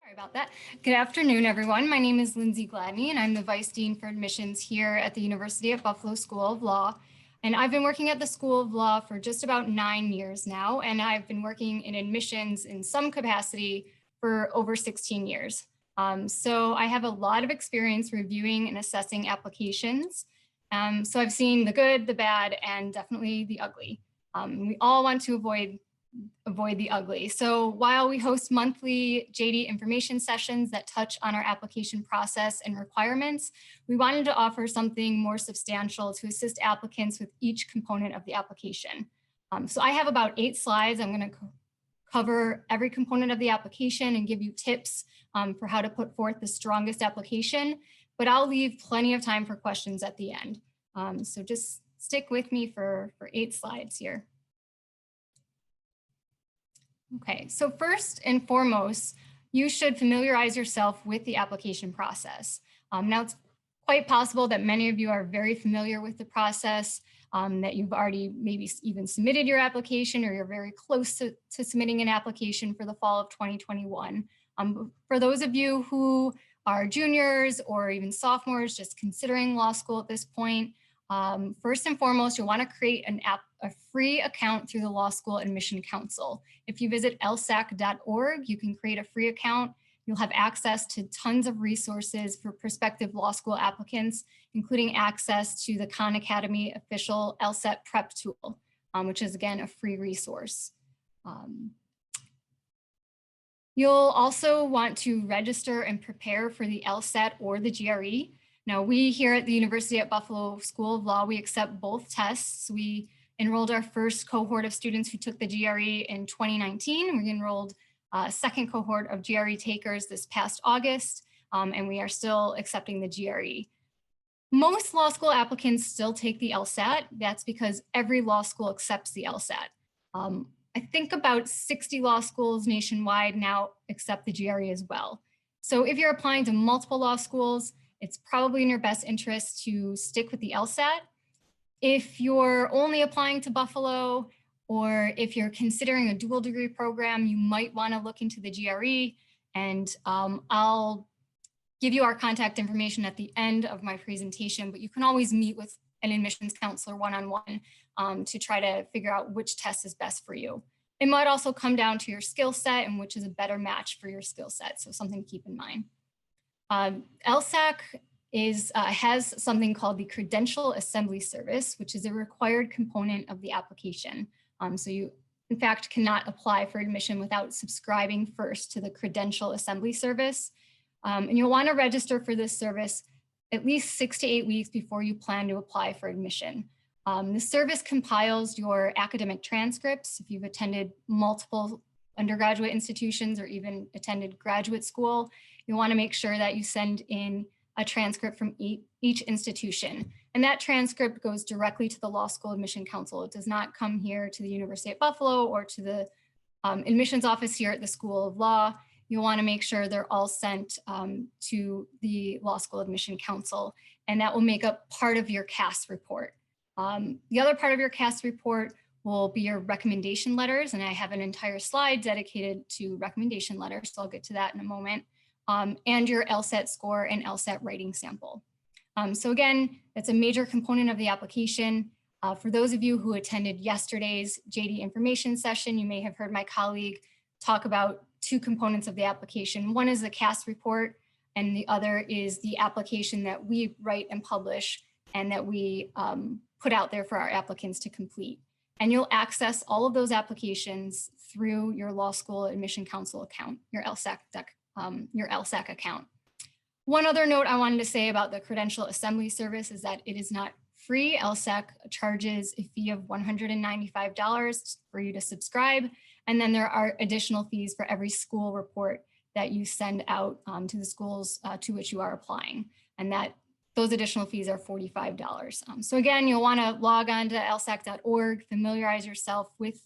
Sorry about that. Good afternoon, everyone. My name is Lindsay Gladney, and I'm the Vice Dean for Admissions here at the University at Buffalo School of Law. And I've been working at the School of Law for just about 9 years now, and I've been working in admissions in some capacity for over 16 years. So I have a lot of experience reviewing and assessing applications. So I've seen the good, the bad, and definitely the ugly. We all want to avoid the ugly. So while we host monthly JD information sessions that touch on our application process and requirements, we wanted to offer something more substantial to assist applicants with each component of the application. So I have about 8 slides. I'm going to cover every component of the application and give you tips for how to put forth the strongest application, but I'll leave plenty of time for questions at the end. So just stick with me for 8 slides here. Okay, so first and foremost, you should familiarize yourself with the application process. Now, it's quite possible that many of you are very familiar with the process, that you've already maybe even submitted your application or you're very close to submitting an application for the fall of 2021. For those of you who are juniors or even sophomores just considering law school at this point, first and foremost, you'll want to create a free account through the Law School Admission Council. If you visit lsac.org, you can create a free account. You'll have access to tons of resources for prospective law school applicants, including access to the Khan Academy official LSAT prep tool, which is again a free resource. You'll also want to register and prepare for the LSAT or the GRE. Now, we here at the University at Buffalo School of Law, we accept both tests. We enrolled our first cohort of students who took the GRE in 2019. We enrolled a second cohort of GRE takers this past August, and we are still accepting the GRE. Most law school applicants still take the LSAT. That's because every law school accepts the LSAT. I think about 60 law schools nationwide now accept the GRE as well. So if you're applying to multiple law schools, it's probably in your best interest to stick with the LSAT. If you're only applying to Buffalo, or if you're considering a dual degree program, you might want to look into the GRE, and I'll give you our contact information at the end of my presentation, but you can always meet with an admissions counselor one-on-one to try to figure out which test is best for you. It might also come down to your skill set and which is a better match for your skill set, so something to keep in mind. LSAC has something called the Credential Assembly Service, which is a required component of the application. So you, in fact, cannot apply for admission without subscribing first to the Credential Assembly Service. And you'll want to register for this service at least 6 to 8 weeks before you plan to apply for admission. The service compiles your academic transcripts. If you've attended multiple undergraduate institutions or even attended graduate school, you want to make sure that you send in a transcript from each institution. And that transcript goes directly to the Law School Admission Council. It does not come here to the University at Buffalo or to the admissions office here at the School of Law. You'll want to make sure they're all sent to the Law School Admission Council, and that will make up part of your CAS report. The other part of your CAS report will be your recommendation letters, and I have an entire slide dedicated to recommendation letters, so I'll get to that in a moment, and your LSAT score and LSAT writing sample. So again, that's a major component of the application. For those of you who attended yesterday's JD information session, you may have heard my colleague talk about 2 components of the application. One is the CAS report, and the other is the application that we write and publish and that we put out there for our applicants to complete. And you'll access all of those applications through your Law School Admission Council account, your LSAC account. One other note I wanted to say about the Credential Assembly Service is that it is not free. LSAC charges a fee of $195 for you to subscribe. And then there are additional fees for every school report that you send out to the schools to which you are applying. And those additional fees are $45. So again, you'll want to log on to lsac.org, familiarize yourself with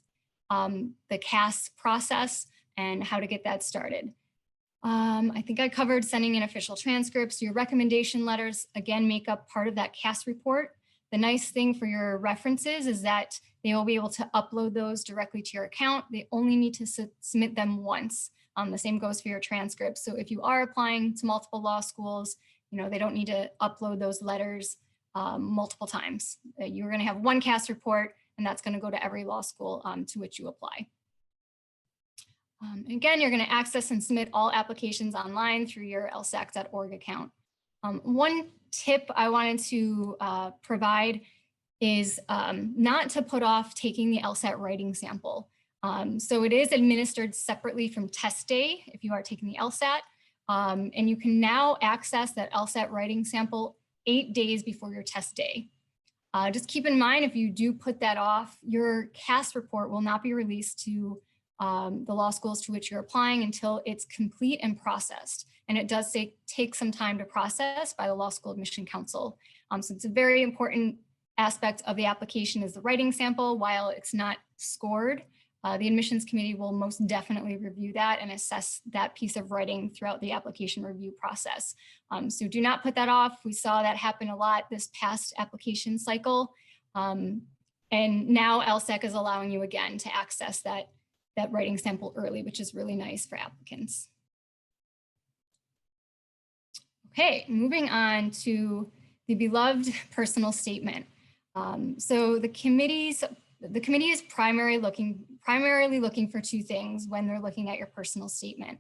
the CAS process and how to get that started. I think I covered sending in official transcripts. Your recommendation letters, again, make up part of that CAS report. The nice thing for your references is that they will be able to upload those directly to your account. They only need to submit them once. The same goes for your transcripts. So if you are applying to multiple law schools, they don't need to upload those letters multiple times. You're going to have one CAS report, and that's going to go to every law school to which you apply. Again, you're going to access and submit all applications online through your lsac.org account. One tip I wanted to provide is not to put off taking the LSAT writing sample. So it is administered separately from test day if you are taking the LSAT. And you can now access that LSAT writing sample 8 days before your test day. Just keep in mind, if you do put that off, your CAS report will not be released to the law schools to which you're applying until it's complete and processed. And it does take some time to process by the Law School Admission Council. So it's a very important aspect of the application is the writing sample. While it's not scored, the admissions committee will most definitely review that and assess that piece of writing throughout the application review process. So do not put that off. We saw that happen a lot this past application cycle. And now LSAC is allowing you again to access that writing sample early, which is really nice for applicants. Okay, moving on to the beloved personal statement. So the committee is primarily looking for two things when they're looking at your personal statement.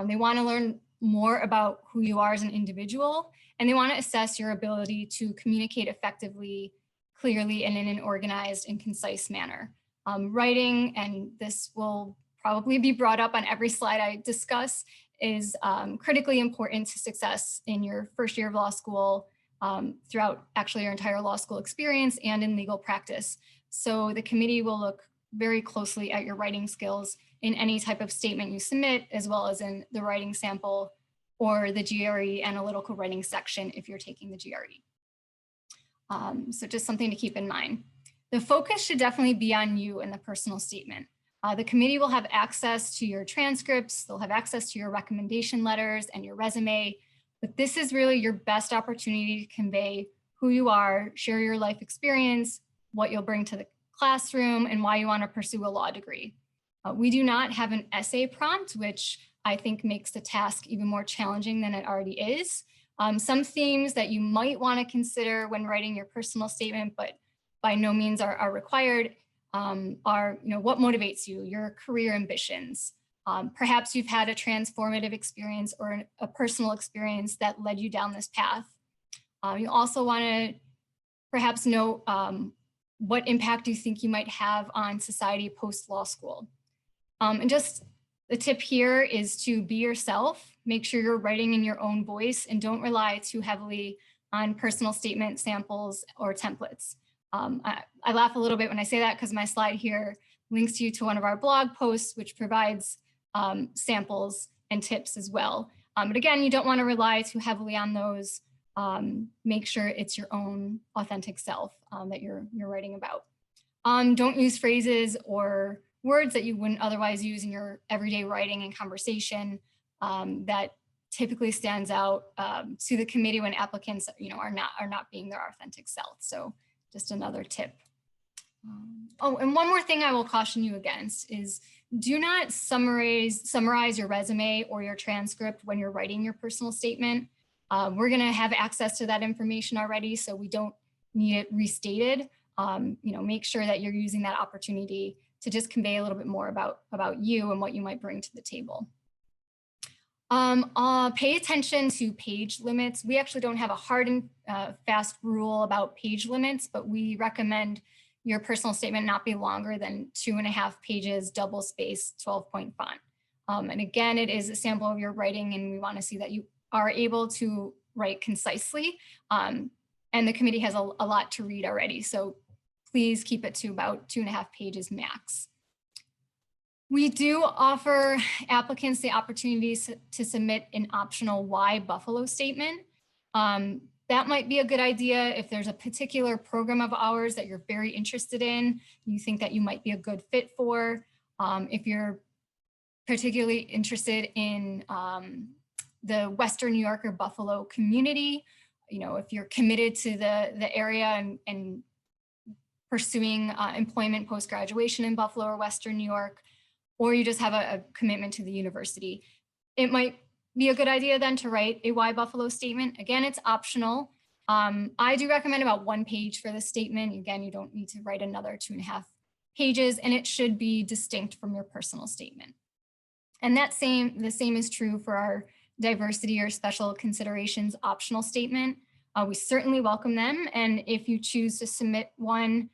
They want to learn more about who you are as an individual, and they want to assess your ability to communicate effectively, clearly, and in an organized and concise manner. Writing, and this will probably be brought up on every slide I discuss, is critically important to success in your first year of law school, throughout actually your entire law school experience and in legal practice. So the committee will look very closely at your writing skills in any type of statement you submit, as well as in the writing sample or the GRE analytical writing section if you're taking the GRE. So just something to keep in mind. The focus should definitely be on you and the personal statement. The committee will have access to your transcripts, they'll have access to your recommendation letters and your resume, but this is really your best opportunity to convey who you are, share your life experience, what you'll bring to the classroom, and why you want to pursue a law degree. We do not have an essay prompt, which I think makes the task even more challenging than it already is. Some themes that you might want to consider when writing your personal statement, but by no means are required, are what motivates you, your career ambitions. Perhaps you've had a transformative experience or a personal experience that led you down this path. You also want to perhaps know what impact you think you might have on society post-law school. And just the tip here is to be yourself, make sure you're writing in your own voice, and don't rely too heavily on personal statement samples or templates. I laugh a little bit when I say that because my slide here links you to one of our blog posts, which provides samples and tips as well. But again, you don't want to rely too heavily on those. Make sure it's your own authentic self that you're writing about. Don't use phrases or words that you wouldn't otherwise use in your everyday writing and conversation that typically stands out to the committee when applicants are not being their authentic self. So just another tip. Oh, and one more thing I will caution you against is do not summarize your resume or your transcript when you're writing your personal statement. We're going to have access to that information already, so we don't need it restated. Make sure that you're using that opportunity to just convey a little bit more about you and what you might bring to the table. Pay attention to page limits. We actually don't have a hard and fast rule about page limits, but we recommend your personal statement not be longer than 2.5 pages, double space, 12-point font. And again, it is a sample of your writing, and we want to see that you are able to write concisely. And the committee has a lot to read already, so please keep it to about 2.5 pages max. We do offer applicants the opportunity to submit an optional Why Buffalo statement. That might be a good idea if there's a particular program of ours that you're very interested in, you think that you might be a good fit for. If you're particularly interested in the Western New York or Buffalo community, if you're committed to the area and pursuing employment post-graduation in Buffalo or Western New York, or you just have a commitment to the university. It might be a good idea then to write a Why Buffalo statement. Again, it's optional. I do recommend about 1 page for the statement. Again, you don't need to write another 2.5 pages, and it should be distinct from your personal statement. And the same is true for our diversity or special considerations optional statement. We certainly welcome them. And if you choose to submit one,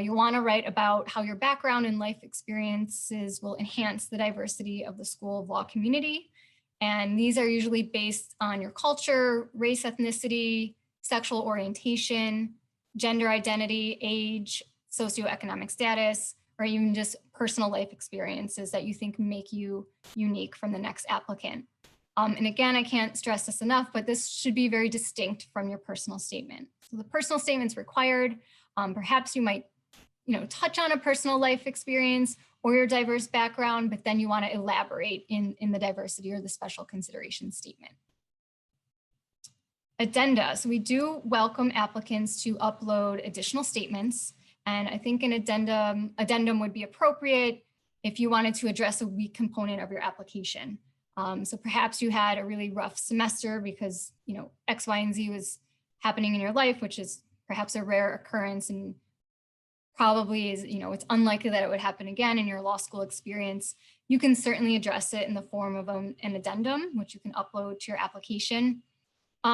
you want to write about how your background and life experiences will enhance the diversity of the School of Law community. And these are usually based on your culture, race, ethnicity, sexual orientation, gender identity, age, socioeconomic status, or even just personal life experiences that you think make you unique from the next applicant. And again, I can't stress this enough, but this should be very distinct from your personal statement. So the personal statement's required. Perhaps you might touch on a personal life experience or your diverse background, but then you want to elaborate in the diversity or the special consideration statement. Addenda. So we do welcome applicants to upload additional statements. And I think an addendum would be appropriate if you wanted to address a weak component of your application. So perhaps you had a really rough semester because, X, Y, and Z was happening in your life, which is perhaps a rare occurrence and probably is, it's unlikely that it would happen again in your law school experience. You can certainly address it in the form of an addendum, which you can upload to your application.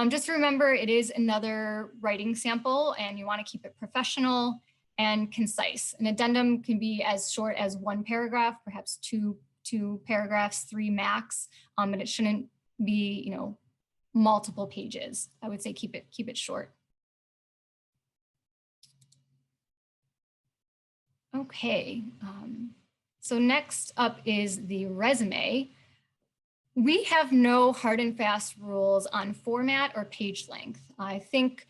Just remember, it is another writing sample and you want to keep it professional and concise. An addendum can be as short as 1 paragraph, perhaps two paragraphs, 3 max, but it shouldn't be, multiple pages. I would say keep it short. Okay, so next up is the resume. We have no hard and fast rules on format or page length. I think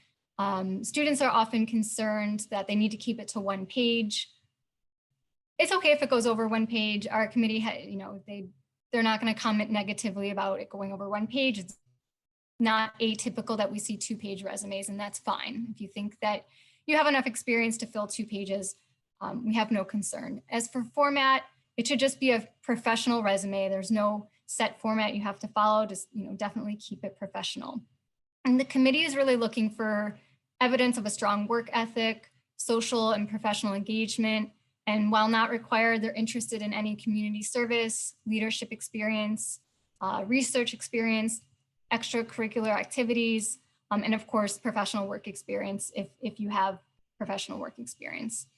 students are often concerned that they need to keep it to 1 page. It's okay if it goes over 1 page. Our committee, they're not going to comment negatively about it going over 1 page. It's not atypical that we see 2-page resumes, and that's fine. If you think that you have enough experience to fill 2 pages, we have no concern. As for format, it should just be a professional resume. There's no set format you have to follow. Just, definitely keep it professional. And the committee is really looking for evidence of a strong work ethic, social and professional engagement. And while not required, they're interested in any community service, leadership experience, research experience, extracurricular activities, and of course, professional work experience if you have professional work experience.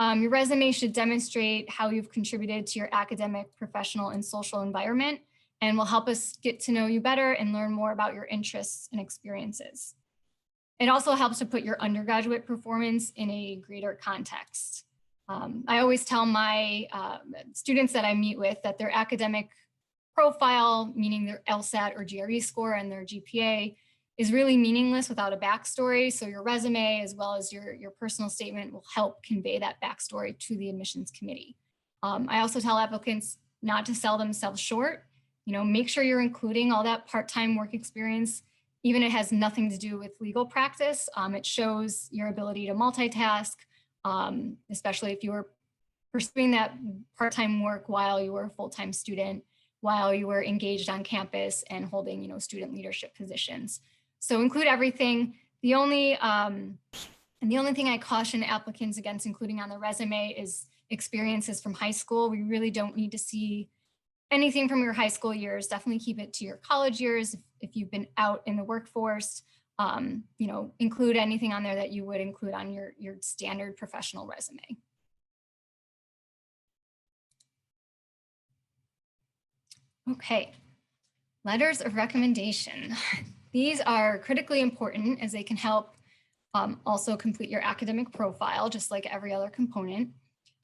Your resume should demonstrate how you've contributed to your academic, professional, and social environment, and will help us get to know you better and learn more about your interests and experiences. It also helps to put your undergraduate performance in a greater context. I always tell my students that I meet with that their academic profile, meaning their LSAT or GRE score and their GPA, is really meaningless without a backstory. So your resume, as well as your personal statement, will help convey that backstory to the admissions committee. I also tell applicants not to sell themselves short. Make sure you're including all that part-time work experience, even if it has nothing to do with legal practice. It shows your ability to multitask, especially if you were pursuing that part-time work while you were a full-time student, while you were engaged on campus and holding, student leadership positions. So include everything. The only thing I caution applicants against including on the resume is experiences from high school. We really don't need to see anything from your high school years. Definitely keep it to your college years. If you've been out in the workforce, include anything on there that you would include on your standard professional resume. Okay, letters of recommendation. These are critically important as they can help also complete your academic profile, just like every other component.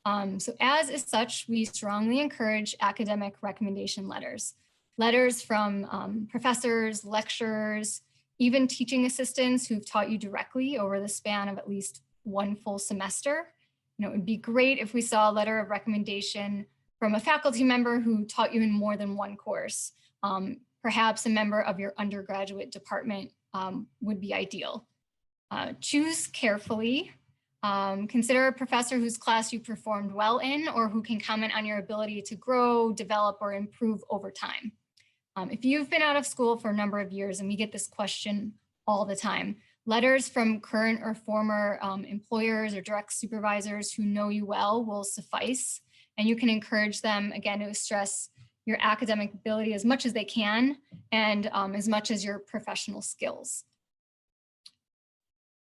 So as is such, we strongly encourage academic recommendation letters. Letters from professors, lecturers, even teaching assistants who've taught you directly over the span of at least 1 full semester. It would be great if we saw a letter of recommendation from a faculty member who taught you in more than 1 course. Perhaps a member of your undergraduate department would be ideal. Choose carefully. Consider a professor whose class you performed well in or who can comment on your ability to grow, develop, or improve over time. If you've been out of school for a number of years, and we get this question all the time, letters from current or former employers or direct supervisors who know you well will suffice. And you can encourage them, again, to stress your academic ability as much as they can and as much as your professional skills.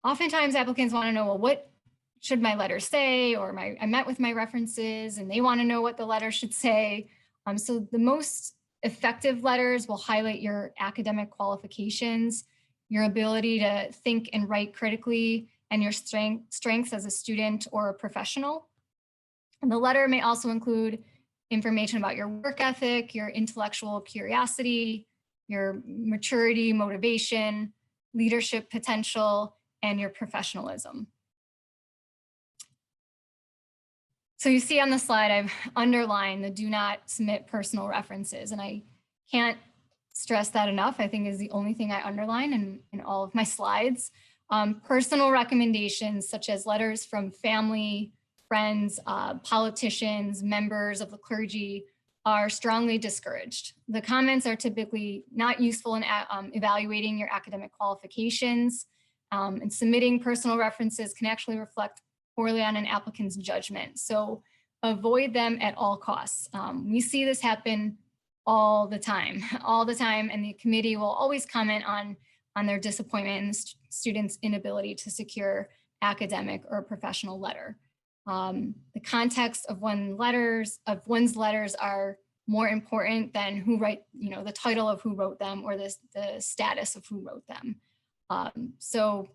Oftentimes applicants want to know, well, what should my letter say? Or I met with my references and they want to know what the letter should say. So the most effective letters will highlight your academic qualifications, your ability to think and write critically, and your strengths as a student or a professional. And the letter may also include information about your work ethic, your intellectual curiosity, your maturity, motivation, leadership potential, and your professionalism. So you see on the slide, I've underlined the do not submit personal references, and I can't stress that enough. I think is the only thing I underline in all of my slides. Personal recommendations such as letters from family, friends, politicians, members of the clergy are strongly discouraged. The comments are typically not useful in evaluating your academic qualifications, and submitting personal references can actually reflect poorly on an applicant's judgment. So avoid them at all costs. We see this happen all the time, and the committee will always comment on their disappointment in the student's inability to secure academic or professional letter. The context of one's letters are more important than who the title of who wrote them or the status of who wrote them. So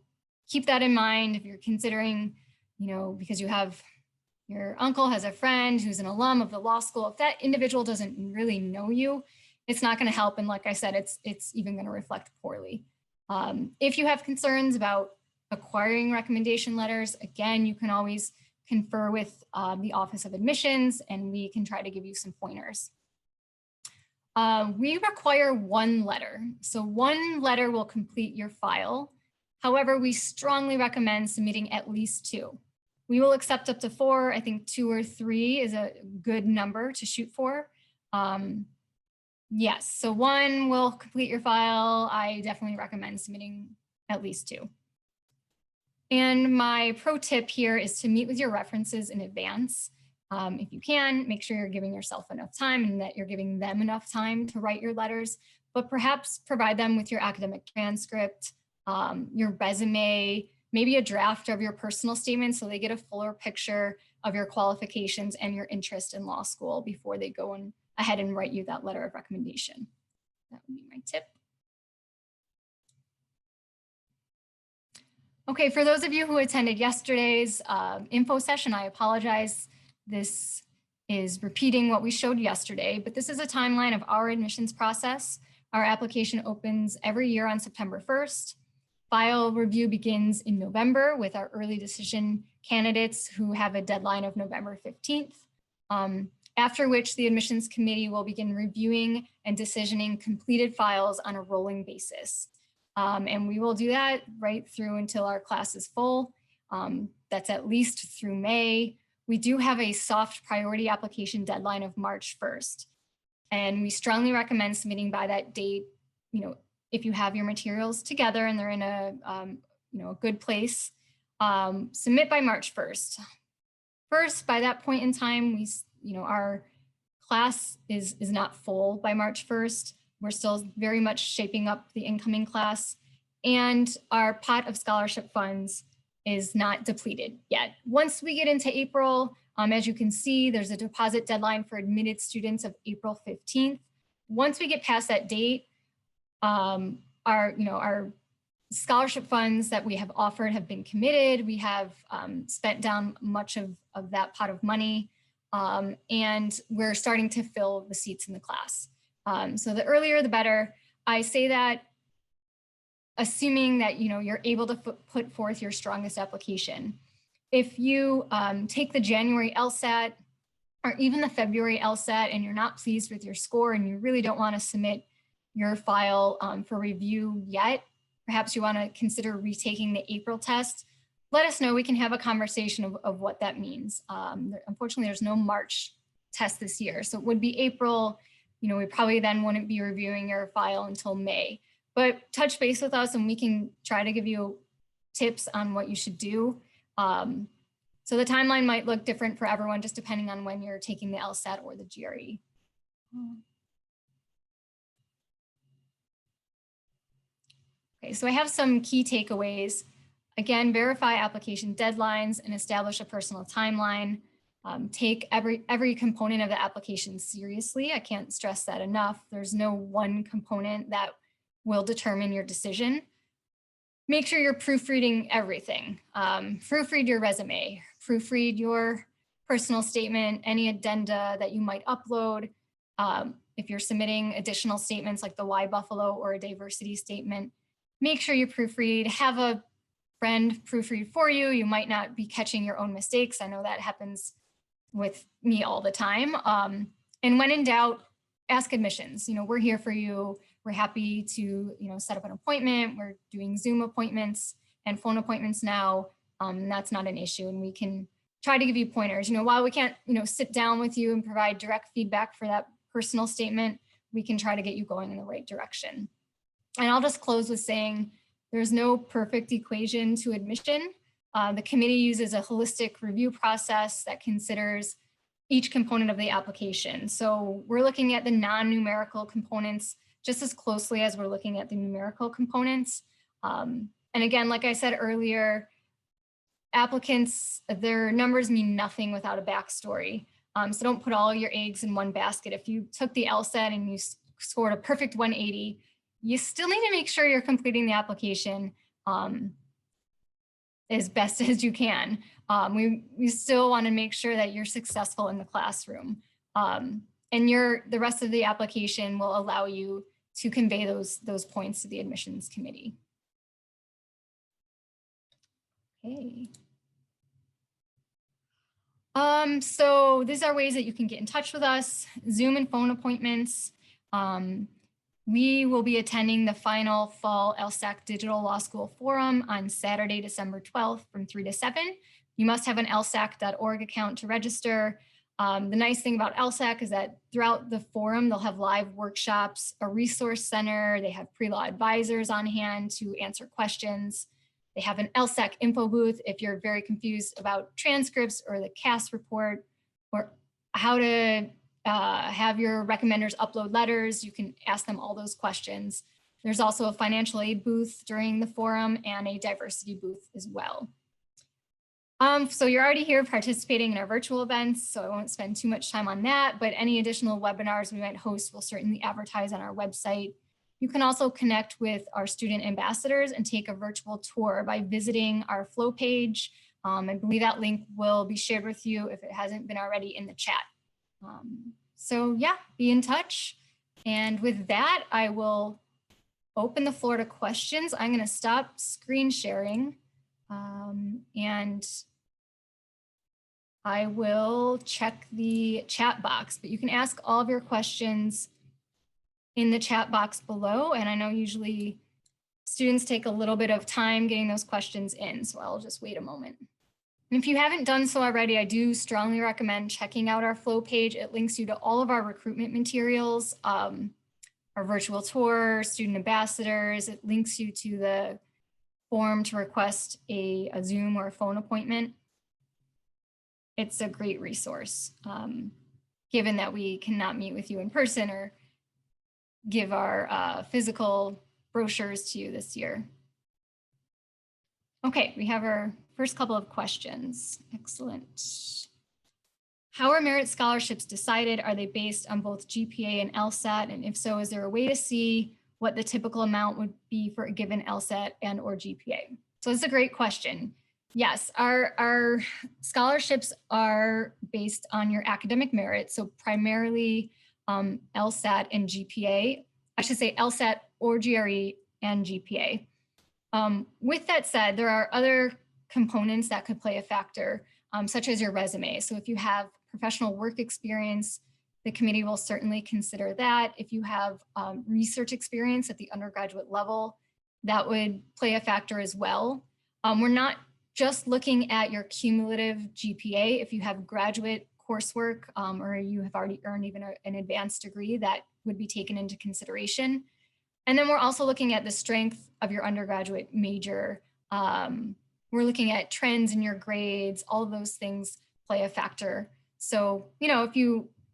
keep that in mind if you're considering, because your uncle has a friend who's an alum of the law school. If that individual doesn't really know you, it's not going to help. And like I said, it's even going to reflect poorly. If you have concerns about acquiring recommendation letters, again, you can always confer with the Office of Admissions, and we can try to give you some pointers. We require one letter. So one letter will complete your file. However, we strongly recommend submitting at least two. We will accept up to 4. I think 2 or 3 is a good number to shoot for. Yes, so 1 will complete your file. I definitely recommend submitting at least 2. And my pro tip here is to meet with your references in advance. If you can, make sure you're giving yourself enough time and that you're giving them enough time to write your letters, but perhaps provide them with your academic transcript, your resume, maybe a draft of your personal statement so they get a fuller picture of your qualifications and your interest in law school before they go ahead and write you that letter of recommendation. That would be my tip. Okay, for those of you who attended yesterday's info session, I apologize. This is repeating what we showed yesterday, but this is a timeline of our admissions process. Our application opens every year on September 1st. File review begins in November with our early decision candidates who have a deadline of November 15th, after which the admissions committee will begin reviewing and decisioning completed files on a rolling basis. And we will do that right through until our class is full. That's at least through May. We do have a soft priority application deadline of March 1st. And we strongly recommend submitting by that date, if you have your materials together and they're in a good place, submit by March 1st. First, by that point in time, our class is not full by March 1st. We're still very much shaping up the incoming class, and our pot of scholarship funds is not depleted yet. Once we get into April, as you can see, there's a deposit deadline for admitted students of April 15th. Once we get past that date, our scholarship funds that we have offered have been committed. We have spent down much of that pot of money, and we're starting to fill the seats in the class. So the earlier, the better. I say that assuming that you're able to put forth your strongest application. If you take the January LSAT or even the February LSAT and you're not pleased with your score and you really don't want to submit your file for review yet, perhaps you want to consider retaking the April test, let us know. We can have a conversation of what that means. Unfortunately, there's no March test this year. So it would be April. You know, we probably then wouldn't be reviewing your file until May. But touch base with us and we can try to give you tips on what you should do. So the timeline might look different for everyone, just depending on when you're taking the LSAT or the GRE. Okay, so I have some key takeaways. Again, verify application deadlines and establish a personal timeline. Take every component of the application seriously. I can't stress that enough. There's no one component that will determine your decision. Make sure you're proofreading everything. Proofread your resume, proofread your personal statement, any addenda that you might upload. If you're submitting additional statements like the Why Buffalo or a diversity statement, make sure you proofread. Have a friend proofread for you. You might not be catching your own mistakes. I know that happens with me all the time. And when in doubt, ask admissions. You know, we're here for you. We're happy to, you know, set up an appointment. We're doing Zoom appointments and phone appointments now. That's not an issue. And we can try to give you pointers. You know, while we can't, you know, sit down with you and provide direct feedback for that personal statement, we can try to get you going in the right direction. And I'll just close with saying there's no perfect equation to admission. The committee uses a holistic review process that considers each component of the application. So we're looking at the non-numerical components just as closely as we're looking at the numerical components. And again, like I said earlier, applicants, their numbers mean nothing without a backstory. So don't put all your eggs in one basket. If you took the LSAT and you scored a perfect 180, you still need to make sure you're completing the application as best as you can. We still want to make sure that you're successful in the classroom. And the rest of the application will allow you to convey those points to the admissions committee. Okay. So these are ways that you can get in touch with us, Zoom and phone appointments. We will be attending the final fall LSAC Digital Law School Forum on Saturday, December 12th from 3 to 7. You must have an lsac.org account to register. The nice thing about LSAC is that throughout the forum, they'll have live workshops, a resource center. They have pre-law advisors on hand to answer questions. They have an LSAC info booth if you're very confused about transcripts or the CAS report or how to have your recommenders upload letters. You can ask them all those questions. There's also a financial aid booth during the forum and a diversity booth as well. So you're already here participating in our virtual events, so I won't spend too much time on that, but any additional webinars we might host will certainly advertise on our website. You can also connect with our student ambassadors and take a virtual tour by visiting our Flow page. I believe that link will be shared with you if it hasn't been already in the chat. So yeah, be in touch. And with that, I will open the floor to questions. I'm going to stop screen sharing and I will check the chat box, but you can ask all of your questions in the chat box below. And I know usually students take a little bit of time getting those questions in, so I'll just wait a moment. And if you haven't done so already, I do strongly recommend checking out our Flow page. It links you to all of our recruitment materials, our virtual tour, student ambassadors. It links you to the form to request a Zoom or a phone appointment. It's a great resource, given that we cannot meet with you in person or give our physical brochures to you this year. Okay, we have our first couple of questions. Excellent. How are merit scholarships decided? Are they based on both GPA and LSAT? And if so, is there a way to see what the typical amount would be for a given LSAT and or GPA? So it's a great question. Yes, our scholarships are based on your academic merit. So primarily LSAT and GPA. I should say LSAT or GRE and GPA. With that said, there are other components that could play a factor, such as your resume. So if you have professional work experience, the committee will certainly consider that. If you have research experience at the undergraduate level, that would play a factor as well. We're not just looking at your cumulative GPA. If you have graduate coursework or you have already earned even an advanced degree, that would be taken into consideration. And then we're also looking at the strength of your undergraduate major. We're looking at trends in your grades, all of those things play a factor. So, you know, if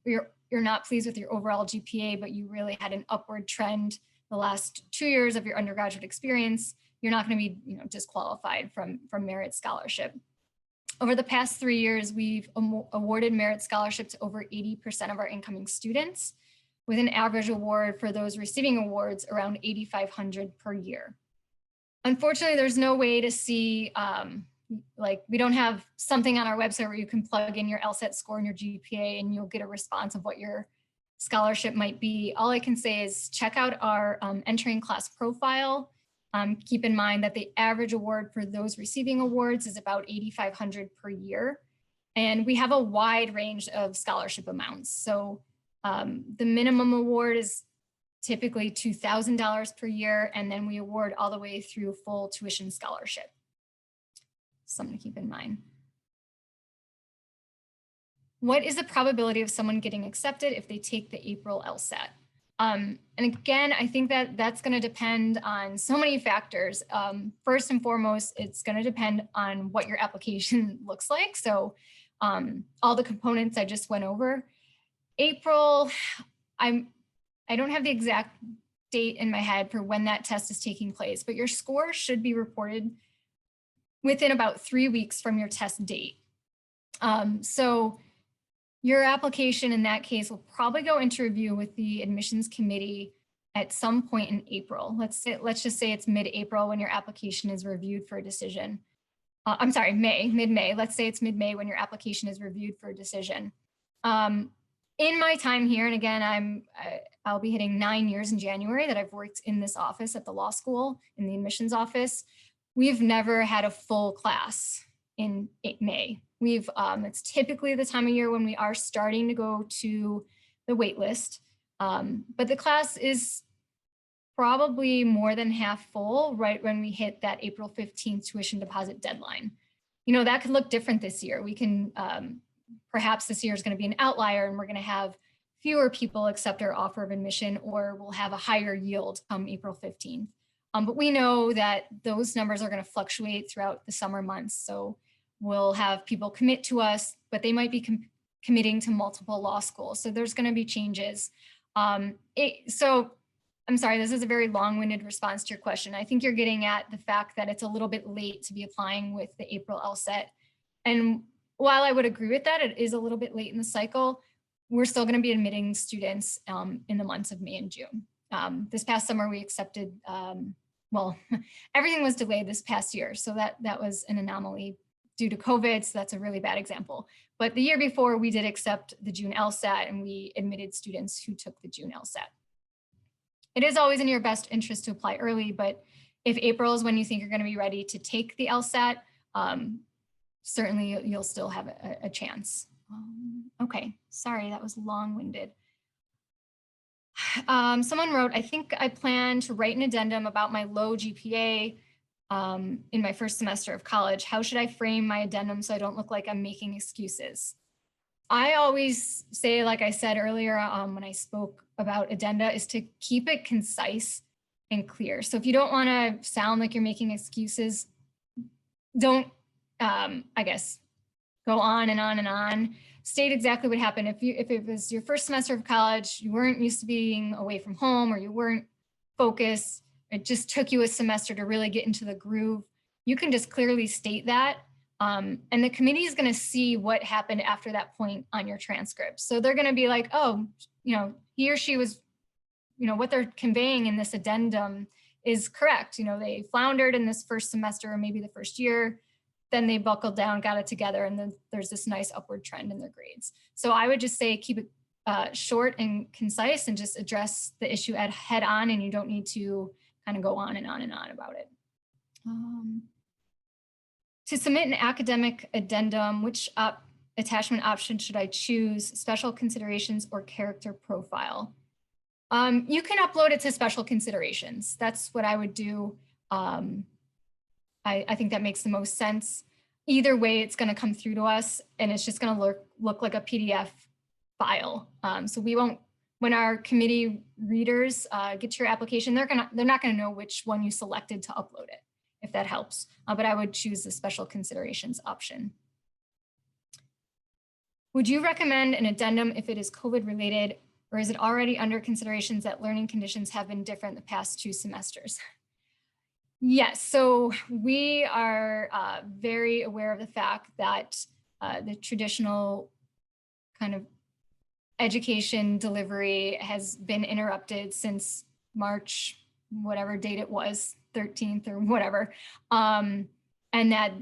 you're not pleased with your overall GPA, but you really had an upward trend the last 2 years of your undergraduate experience, you're not going to be, you know, disqualified from merit scholarship. Over the past 3 years, we've awarded merit scholarship to over 80% of our incoming students, with an average award for those receiving awards around $8,500 per year. Unfortunately, there's no way to see, like we don't have something on our website where you can plug in your LSAT score and your GPA and you'll get a response of what your scholarship might be. All I can say is check out our entering class profile. Keep in mind that the average award for those receiving awards is about $8,500 per year. And we have a wide range of scholarship amounts. So the minimum award is typically $2,000 per year, and then we award all the way through full tuition scholarship. Something to keep in mind. What is the probability of someone getting accepted if they take the April LSAT? And again, I think that that's going to depend on so many factors. First and foremost, it's going to depend on what your application looks like. So all the components I just went over. April, I don't have the exact date in my head for when that test is taking place, but your score should be reported within about 3 weeks from your test date. So your application in that case will probably go into review with the admissions committee at some point in April. Let's just say it's mid-April when your application is reviewed for a decision. I'm sorry, mid-May. Let's say it's mid-May when your application is reviewed for a decision. In my time here, and again, I'll be hitting 9 years in January that I've worked in this office at the law school, in the admissions office. We've never had a full class in May. It's typically the time of year when we are starting to go to the wait list, but the class is probably more than half full right when we hit that April 15th tuition deposit deadline. You know, that could look different this year. We can, perhaps this year is going to be an outlier and we're going to have fewer people accept our offer of admission, or we'll have a higher yield come April 15th. But we know that those numbers are going to fluctuate throughout the summer months. So we'll have people commit to us, but they might be committing to multiple law schools. So there's going to be changes. So I'm sorry, this is a very long-winded response to your question. I think you're getting at the fact that it's a little bit late to be applying with the April LSAT. And while I would agree with that, it is a little bit late in the cycle. We're still going to be admitting students in the months of May and June. This past summer, we accepted, well, everything was delayed this past year. So that was an anomaly due to COVID. So that's a really bad example. But the year before, we did accept the June LSAT and we admitted students who took the June LSAT. It is always in your best interest to apply early, but if April is when you think you're going to be ready to take the LSAT, certainly you'll still have a chance. Okay, sorry, that was long-winded. Someone wrote, I think I plan to write an addendum about my low GPA in my first semester of college. How should I frame my addendum so I don't look like I'm making excuses? I always say, like I said earlier when I spoke about addenda, is to keep it concise and clear. So if you don't want to sound like you're making excuses, don't, I guess, go on and on and on. State exactly what happened. If it was your first semester of college, you weren't used to being away from home, or you weren't focused, it just took you a semester to really get into the groove, you can just clearly state that. And the committee is going to see what happened after that point on your transcript. So they're going to be like, oh, you know, he or she was, you know, what they're conveying in this addendum is correct. You know, they floundered in this first semester or maybe the first year, then they buckled down, got it together, and then there's this nice upward trend in their grades. So I would just say keep it short and concise and just address the issue at head on, and you don't need to kind of go on and on and on about it. To submit an academic addendum, which attachment option should I choose? Special considerations or character profile? You can upload it to special considerations. That's what I would do. I think that makes the most sense. Either way, it's going to come through to us, and it's just going to look like a PDF file. So we won't, when our committee readers get to your application, they're not going to know which one you selected to upload it, if that helps. But I would choose the special considerations option. Would you recommend an addendum if it is COVID related, or is it already under considerations that learning conditions have been different the past 2 semesters? Yes, so we are very aware of the fact that the traditional kind of education delivery has been interrupted since March, whatever date it was, 13th or whatever, and that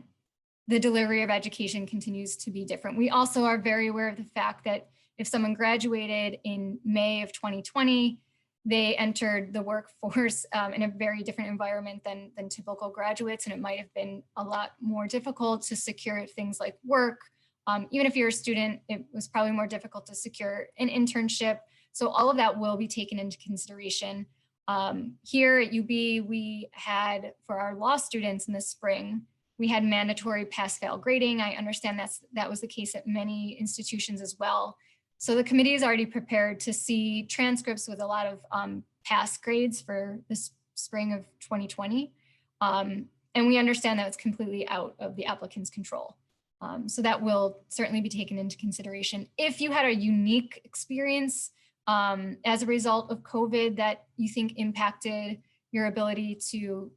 the delivery of education continues to be different. We also are very aware of the fact that if someone graduated in May of 2020, they entered the workforce in a very different environment than typical graduates, and it might have been a lot more difficult to secure things like work. Even if you're a student, it was probably more difficult to secure an internship. So all of that will be taken into consideration. Here at UB, we had, for our law students in the spring, we had mandatory pass-fail grading. I understand that was the case at many institutions as well. So the committee is already prepared to see transcripts with a lot of pass grades for this spring of 2020. And we understand that it's completely out of the applicant's control. So that will certainly be taken into consideration. If you had a unique experience as a result of COVID that you think impacted your ability to,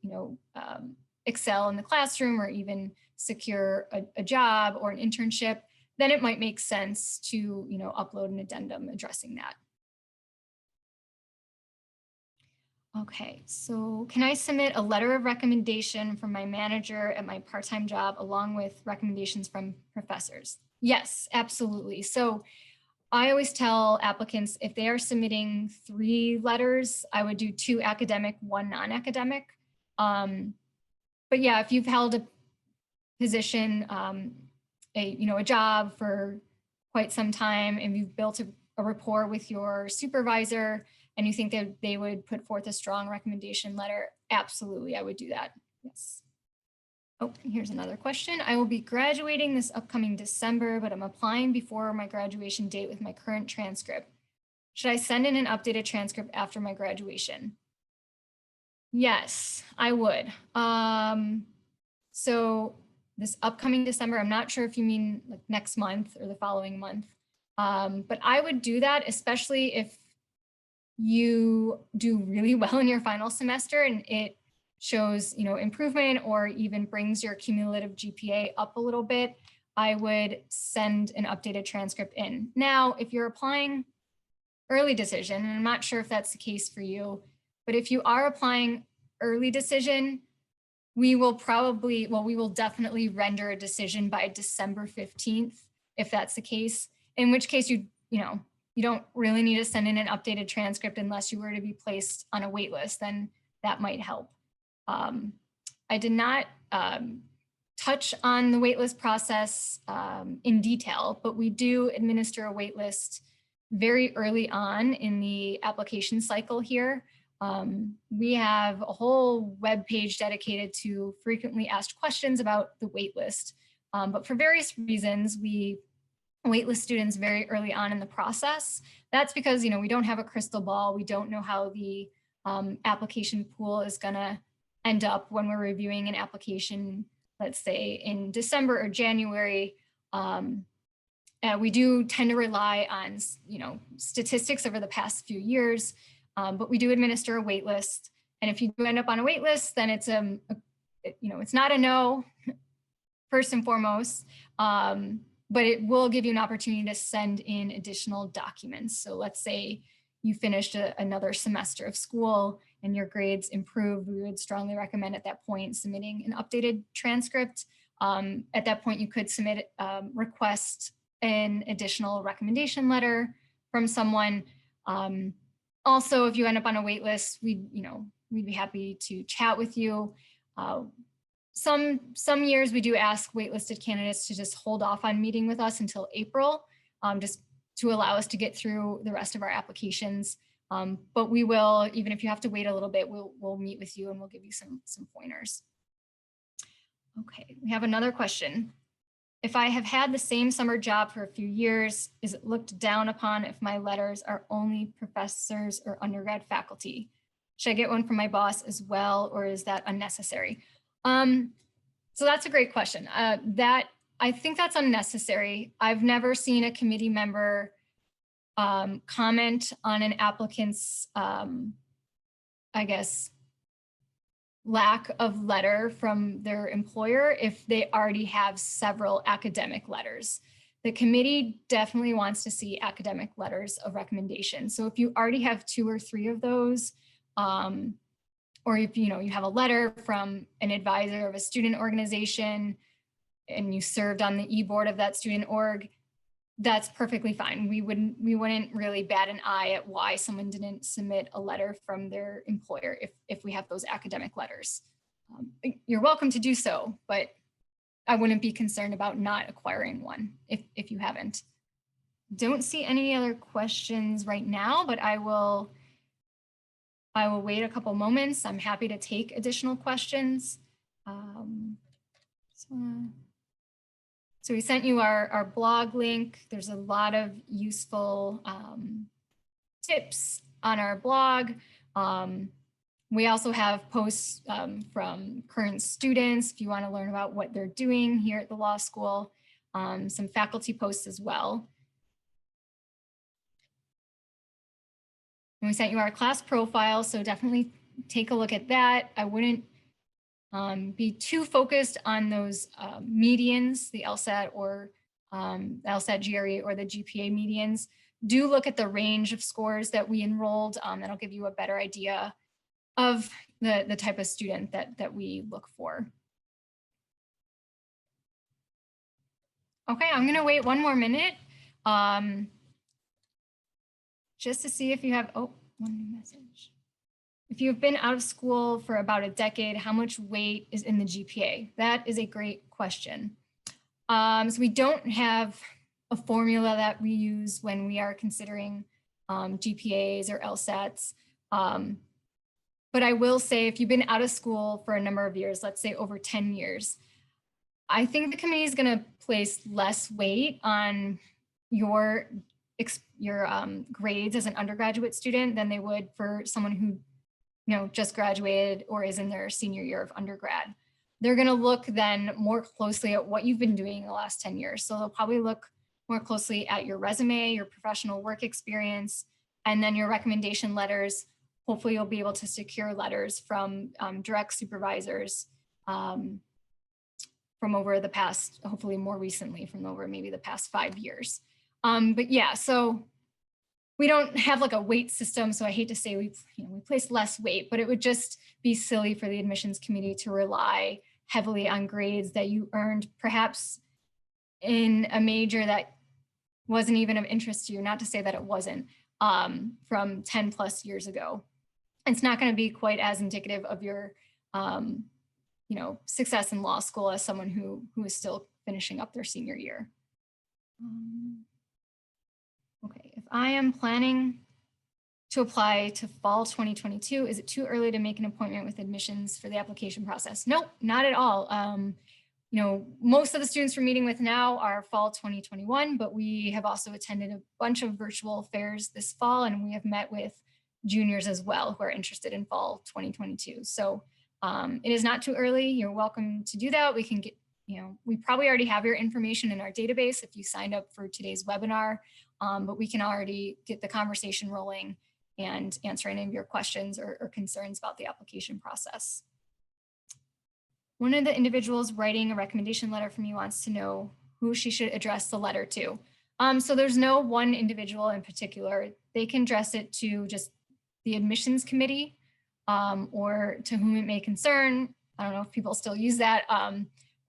excel in the classroom or even secure a job or an internship, then it might make sense to, upload an addendum addressing that. Okay, so can I submit a letter of recommendation from my manager at my part-time job along with recommendations from professors? Yes, absolutely. So I always tell applicants if they are submitting 3 letters, I would do 2 academic, 1 non-academic. But yeah, if you've held a position, a job for quite some time and you've built a rapport with your supervisor and you think that they would put forth a strong recommendation letter, absolutely, I would do that. Yes. Oh, here's another question. I will be graduating this upcoming December, but I'm applying before my graduation date with my current transcript. Should I send in an updated transcript after my graduation? Yes, I would. So this upcoming December, I'm not sure if you mean like next month or the following month, but I would do that, especially if you do really well in your final semester and it shows, improvement or even brings your cumulative GPA up a little bit. I would send an updated transcript in. Now, if you're applying early decision, and I'm not sure if that's the case for you, but if you are applying early decision, we will definitely render a decision by December 15th, if that's the case, in which case you don't really need to send in an updated transcript unless you were to be placed on a wait list, then that might help. I did not touch on the waitlist process in detail, but we do administer a waitlist very early on in the application cycle here. We have a whole web page dedicated to frequently asked questions about the waitlist, but for various reasons, we waitlist students very early on in the process. That's because, we don't have a crystal ball. We don't know how the application pool is gonna end up when we're reviewing an application, let's say in December or January. We do tend to rely on, statistics over the past few years, but we do administer a wait list. And if you do end up on a wait list, then it's it's not a no, first and foremost, but it will give you an opportunity to send in additional documents. So let's say you finished another semester of school and your grades improved, we would strongly recommend at that point submitting an updated transcript. At that point, you could submit request an additional recommendation letter from someone. Also, if you end up on a wait list, we'd be happy to chat with you. Some years we do ask waitlisted candidates to just hold off on meeting with us until April, just to allow us to get through the rest of our applications. But we will, even if you have to wait a little bit, we'll meet with you and we'll give you some pointers. Okay, we have another question. If I have had the same summer job for a few years, is it looked down upon if my letters are only professors or undergrad faculty? Should I get one from my boss as well, or is that unnecessary? So that's a great question. I think that's unnecessary. I've never seen a committee member comment on an applicant's, I guess, lack of letter from their employer if they already have several academic letters. The committee definitely wants to see academic letters of recommendation. So if you already have 2 or 3 of those, or if you have a letter from an advisor of a student organization and you served on the e-board of that student org, that's perfectly fine. We wouldn't really bat an eye at why someone didn't submit a letter from their employer if we have those academic letters. You're welcome to do so, but I wouldn't be concerned about not acquiring one if you haven't. Don't see any other questions right now, but I will wait a couple moments. I'm happy to take additional questions. So we sent you our blog link. There's a lot of useful tips on our blog. We also have posts from current students if you want to learn about what they're doing here at the law school, some faculty posts as well. And we sent you our class profile, so definitely take a look at that. I wouldn't be too focused on those medians, the LSAT or the LSAT GRE or the GPA medians. Do look at the range of scores that we enrolled. That'll give you a better idea of the type of student that we look for. Okay, I'm gonna wait one more minute just to see if you have, one new message. If you've been out of school for about a decade, how much weight is in the GPA? That is a great question. So we don't have a formula that we use when we are considering GPAs or LSATs. But I will say if you've been out of school for a number of years, let's say over 10 years, I think the committee is going to place less weight on your grades as an undergraduate student than they would for someone who just graduated or is in their senior year of undergrad. They're going to look then more closely at what you've been doing the last 10 years. So they'll probably look more closely at your resume, your professional work experience, and then your recommendation letters. Hopefully you'll be able to secure letters from direct supervisors from over the past, hopefully more recently from over maybe the past 5 years. But yeah, so we don't have like a weight system, so I hate to say we place less weight, but it would just be silly for the admissions committee to rely heavily on grades that you earned perhaps in a major that wasn't even of interest to you, not to say that it wasn't, from 10 plus years ago. It's not going to be quite as indicative of your success in law school as someone who is still finishing up their senior year. Okay, if I am planning to apply to fall 2022, is it too early to make an appointment with admissions for the application process? Nope, not at all. Most of the students we're meeting with now are fall 2021, but we have also attended a bunch of virtual fairs this fall, and we have met with juniors as well who are interested in fall 2022. So it is not too early. You're welcome to do that. We can get, we probably already have your information in our database if you signed up for today's webinar, but we can already get the conversation rolling and answer any of your questions or concerns about the application process. One of the individuals writing a recommendation letter from you wants to know who she should address the letter to. So there's no one individual in particular. They can address it to just the admissions committee or to whom it may concern. I don't know if people still use that,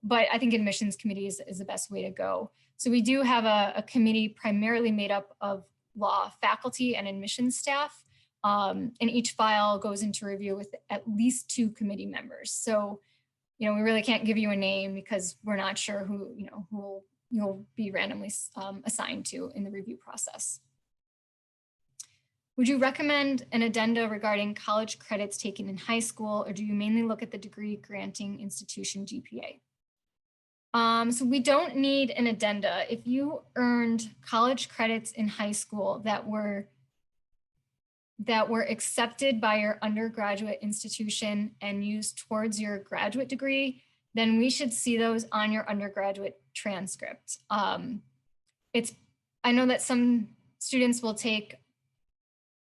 but I think admissions committee is the best way to go. So we do have a committee primarily made up of law faculty and admissions staff, and each file goes into review with at least 2 committee members. So, we really can't give you a name because we're not sure who you'll be randomly assigned to in the review process. Would you recommend an addenda regarding college credits taken in high school, or do you mainly look at the degree granting institution GPA? So we don't need an addenda. If you earned college credits in high school that were accepted by your undergraduate institution and used towards your graduate degree, then we should see those on your undergraduate transcript. I know that some students will take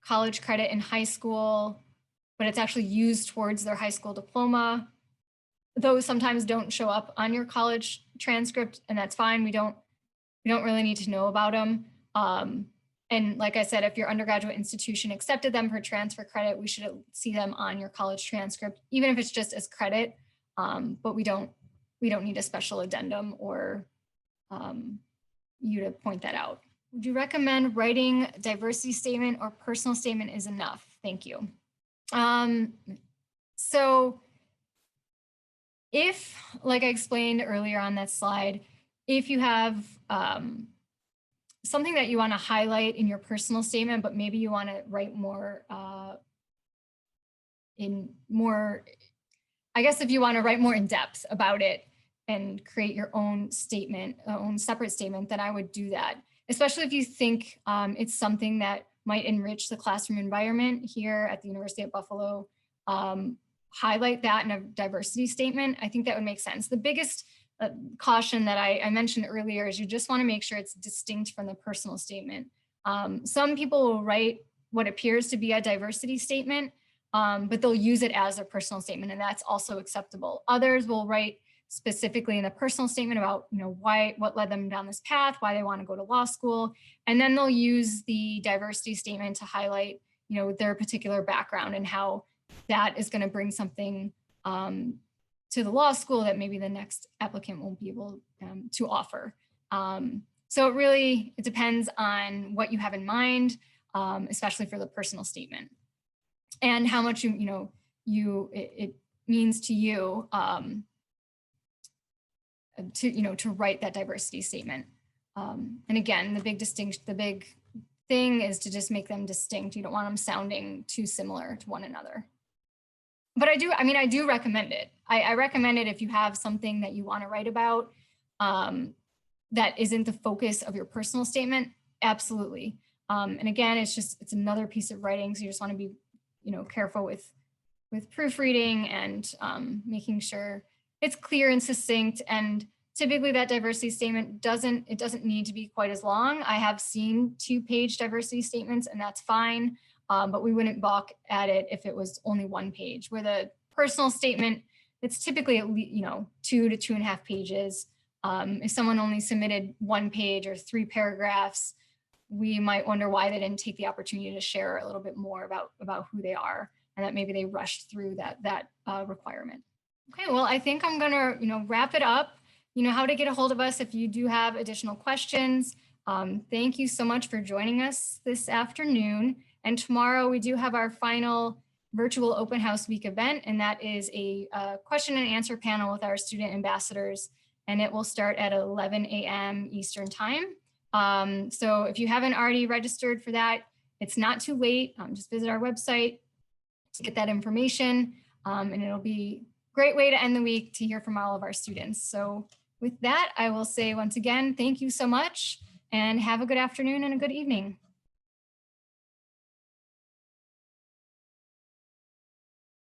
college credit in high school, but it's actually used towards their high school diploma. Those sometimes don't show up on your college transcript, and that's fine. We don't really need to know about them. And like I said, if your undergraduate institution accepted them for transfer credit, we should see them on your college transcript, even if it's just as credit. But we don't need a special addendum or you to point that out. Would you recommend writing diversity statement or personal statement is enough? Thank you. So if, like I explained earlier on that slide, if you have something that you want to highlight in your personal statement, but maybe you want to write more I guess if you want to write more in depth about it and create your own statement, own separate statement, then I would do that, especially if you think it's something that might enrich the classroom environment here at the University of Buffalo. Highlight that in a diversity statement. I think that would make sense. The biggest caution that I mentioned earlier is you just want to make sure it's distinct from the personal statement. Some people will write what appears to be a diversity statement, but they'll use it as a personal statement, and that's also acceptable. Others will write specifically in the personal statement about, what led them down this path, why they want to go to law school, and then they'll use the diversity statement to highlight, their particular background and how that is going to bring something to the law school that maybe the next applicant won't be able to offer. So it depends on what you have in mind, especially for the personal statement, and how much it means to you to write that diversity statement. And again, the big thing is to just make them distinct. You don't want them sounding too similar to one another. But I do recommend it. I recommend it if you have something that you want to write about that isn't the focus of your personal statement. Absolutely. And again, it's another piece of writing. So you just want to be, careful with proofreading and making sure it's clear and succinct. And typically that diversity statement doesn't need to be quite as long. I have seen 2-page diversity statements, and that's fine. But we wouldn't balk at it if it was only 1 page, where the personal statement, it's typically at least, 2 to 2.5 pages. If someone only submitted 1 page or 3 paragraphs, we might wonder why they didn't take the opportunity to share a little bit more about who they are, and that maybe they rushed through that requirement. Okay, well, I think I'm gonna, wrap it up. You know how to get a hold of us if you do have additional questions. Thank you so much for joining us this afternoon. And tomorrow we do have our final virtual open house week event, and that is a question and answer panel with our student ambassadors, and it will start at 11 a.m. Eastern time. So if you haven't already registered for that, it's not too late. Just visit our website to get that information, and it'll be a great way to end the week to hear from all of our students. So with that, I will say once again, thank you so much, and have a good afternoon and a good evening.